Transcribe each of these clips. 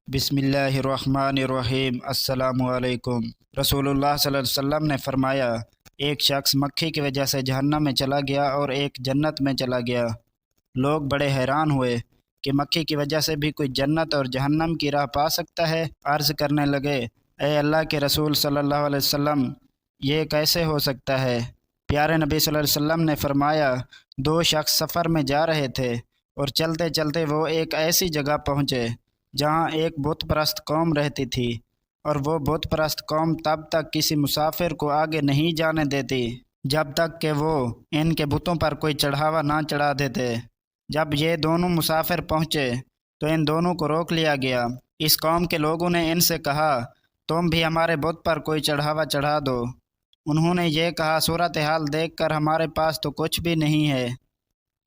بسم اللہ الرحمن الرحیم۔ السلام علیکم۔ رسول اللہ صلی اللہ علیہ وسلم نے فرمایا، ایک شخص مکھی کی وجہ سے جہنم میں چلا گیا اور ایک جنت میں چلا گیا۔ لوگ بڑے حیران ہوئے کہ مکھی کی وجہ سے بھی کوئی جنت اور جہنم کی راہ پا سکتا ہے۔ عرض کرنے لگے، اے اللہ کے رسول صلی اللہ علیہ وسلم، یہ کیسے ہو سکتا ہے؟ پیارے نبی صلی اللہ علیہ وسلم نے فرمایا، دو شخص سفر میں جا رہے تھے اور چلتے چلتے وہ ایک ایسی جگہ پہنچے جہاں ایک بت پرست قوم رہتی تھی، اور وہ بت پرست قوم تب تک کسی مسافر کو آگے نہیں جانے دیتی جب تک کہ وہ ان کے بتوں پر کوئی چڑھاوا نہ چڑھا دیتے۔ جب یہ دونوں مسافر پہنچے تو ان دونوں کو روک لیا گیا۔ اس قوم کے لوگوں نے ان سے کہا، تم بھی ہمارے بت پر کوئی چڑھاوا چڑھا دو۔ انہوں نے یہ کہا، صورتحال دیکھ کر ہمارے پاس تو کچھ بھی نہیں ہے،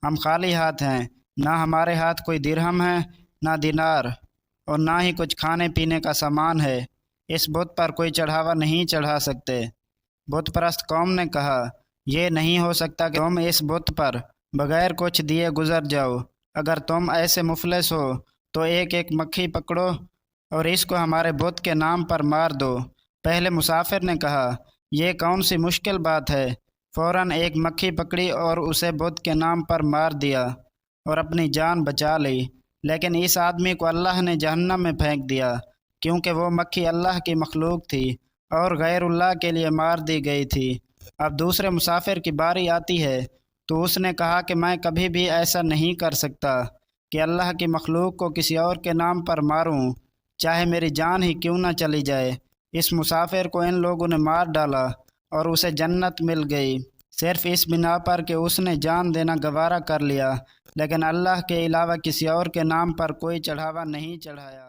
ہم خالی ہاتھ ہیں، نہ ہمارے ہاتھ کوئی درہم ہے، نہ دینار، اور نہ ہی کچھ کھانے پینے کا سامان ہے، اس بت پر کوئی چڑھاوا نہیں چڑھا سکتے۔ بت پرست قوم نے کہا، یہ نہیں ہو سکتا کہ تم اس بت پر بغیر کچھ دیے گزر جاؤ۔ اگر تم ایسے مفلس ہو تو ایک ایک مکھی پکڑو اور اس کو ہمارے بت کے نام پر مار دو۔ پہلے مسافر نے کہا، یہ کون سی مشکل بات ہے؟ فوراً ایک مکھی پکڑی اور اسے بت کے نام پر مار دیا اور اپنی جان بچا لی۔ لیکن اس آدمی کو اللہ نے جہنم میں پھینک دیا، کیونکہ وہ مکھی اللہ کی مخلوق تھی اور غیر اللہ کے لیے مار دی گئی تھی۔ اب دوسرے مسافر کی باری آتی ہے تو اس نے کہا کہ میں کبھی بھی ایسا نہیں کر سکتا کہ اللہ کی مخلوق کو کسی اور کے نام پر ماروں، چاہے میری جان ہی کیوں نہ چلی جائے۔ اس مسافر کو ان لوگوں نے مار ڈالا اور اسے جنت مل گئی، صرف اس بنا پر کہ اس نے جان دینا گوارا کر لیا، لیکن اللہ کے علاوہ کسی اور کے نام پر کوئی چڑھاوا نہیں چڑھایا۔